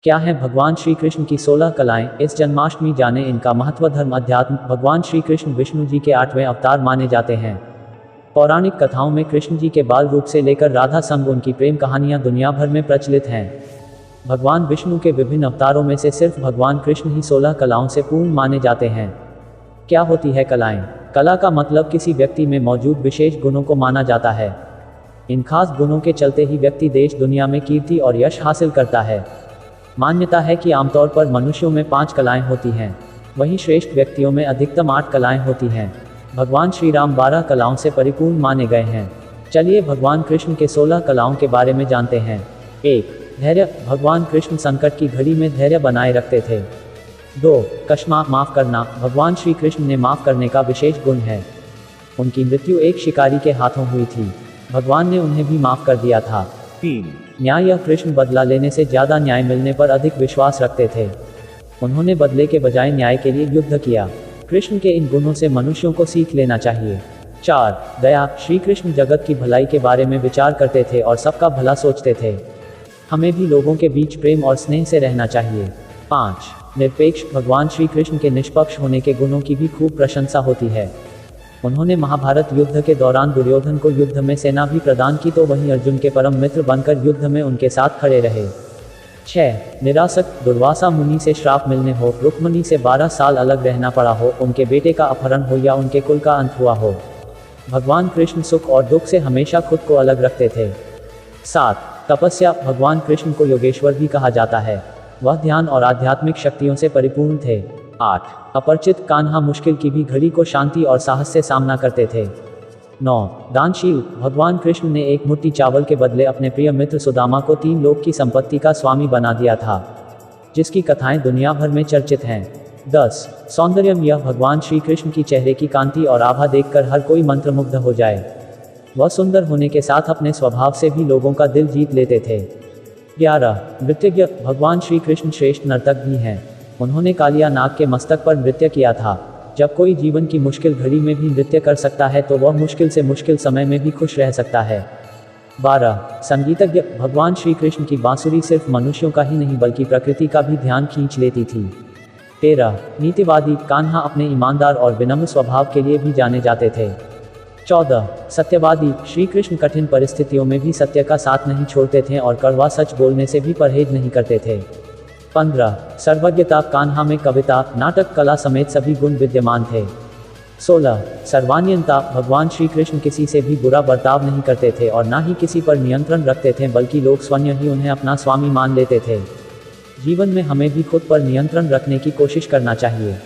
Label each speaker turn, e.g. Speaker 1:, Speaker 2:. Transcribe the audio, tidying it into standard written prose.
Speaker 1: क्या है भगवान श्री कृष्ण की 16 कलाएं? इस जन्माष्टमी जाने इनका महत्व। धर्म अध्यात्म। भगवान श्री कृष्ण विष्णु जी के 8वें अवतार माने जाते हैं। पौराणिक कथाओं में कृष्ण जी के बाल रूप से लेकर राधा संग उनकी प्रेम कहानियां दुनिया भर में प्रचलित हैं। भगवान विष्णु के विभिन्न अवतारों में से सिर्फ भगवान कृष्ण ही 16 कलाओं से पूर्ण माने जाते हैं। क्या होती है कलाएं? कला का मतलब किसी व्यक्ति में मौजूद विशेष गुणों को माना जाता है। इन खास गुणों के चलते ही व्यक्ति देश दुनिया में कीर्ति और यश हासिल करता है। मान्यता है कि आमतौर पर मनुष्यों में 5 कलाएं होती हैं, वहीं श्रेष्ठ व्यक्तियों में अधिकतम 8 कलाएं होती हैं। भगवान श्री राम 12 कलाओं से परिपूर्ण माने गए हैं। चलिए भगवान कृष्ण के 16 कलाओं के बारे में जानते हैं। 1. धैर्य। भगवान कृष्ण संकट की घड़ी में धैर्य बनाए रखते थे। 2. क्षमा, माफ करना। भगवान श्री कृष्ण ने माफ करने का विशेष गुण है। उनकी मृत्यु एक शिकारी के हाथों हुई थी, भगवान ने उन्हें भी माफ कर दिया था। 3. न्याय। कृष्ण बदला लेने से ज्यादा न्याय मिलने पर अधिक विश्वास रखते थे। उन्होंने बदले के बजाय न्याय के लिए युद्ध किया। कृष्ण के इन गुणों से मनुष्यों को सीख लेना चाहिए। 4. दया। श्री कृष्ण जगत की भलाई के बारे में विचार करते थे और सबका भला सोचते थे। हमें भी लोगों के बीच प्रेम और स्नेह से रहना चाहिए। 5. निरपेक्ष। भगवान श्री कृष्ण के निष्पक्ष होने के गुणों की भी खूब प्रशंसा होती है। उन्होंने महाभारत युद्ध के दौरान दुर्योधन को युद्ध में सेना भी प्रदान की, तो वहीं अर्जुन के परम मित्र बनकर युद्ध में उनके साथ खड़े रहे। 6. निरासक्त। दुर्वासा मुनि से श्राप मिलने हो, रुक्मिणी से 12 साल अलग रहना पड़ा हो, उनके बेटे का अपहरण हो या उनके कुल का अंत हुआ हो, भगवान कृष्ण सुख और दुख से हमेशा खुद को अलग रखते थे। 7. तपस्या। भगवान कृष्ण को योगेश्वर भी कहा जाता है। वह ध्यान और आध्यात्मिक शक्तियों से परिपूर्ण थे। 8. अपरिचित। कान्हा मुश्किल की भी घड़ी को शांति और साहस से सामना करते थे। 9. दानशील। भगवान कृष्ण ने एक मुट्ठी चावल के बदले अपने प्रिय मित्र सुदामा को 3 लोक की संपत्ति का स्वामी बना दिया था, जिसकी कथाएं दुनिया भर में चर्चित हैं। 10. सौंदर्यम। यह भगवान श्री कृष्ण की चेहरे की कांति और आभा देखकर हर कोई मंत्रमुग्ध हो जाए। वह सुंदर होने के साथ अपने स्वभाव से भी लोगों का दिल जीत लेते थे। 11. नृत्यज्ञ। भगवान श्री कृष्ण श्रेष्ठ नर्तक भी हैं। उन्होंने कालिया नाग के मस्तक पर नृत्य किया था। जब कोई जीवन की मुश्किल घड़ी में भी नृत्य कर सकता है तो वह मुश्किल से मुश्किल समय में भी खुश रह सकता है। 12. संगीतज्ञ। भगवान श्री कृष्ण की बांसुरी सिर्फ मनुष्यों का ही नहीं बल्कि प्रकृति का भी ध्यान खींच लेती थी। 13. नीतिवादी। कान्हा अपने ईमानदार और विनम्र स्वभाव के लिए भी जाने जाते थे। 14. सत्यवादी। श्री कृष्ण कठिन परिस्थितियों में भी सत्य का साथ नहीं छोड़ते थे और कड़वा सच बोलने से भी परहेज नहीं करते थे। 15. सर्वज्ञता। कान्हा में कविता, नाटक कला समेत सभी गुण विद्यमान थे। 16. सर्वान्यनता। भगवान श्री कृष्ण किसी से भी बुरा बर्ताव नहीं करते थे और ना ही किसी पर नियंत्रण रखते थे, बल्कि लोग स्वयं ही उन्हें अपना स्वामी मान लेते थे। जीवन में हमें भी खुद पर नियंत्रण रखने की कोशिश करना चाहिए।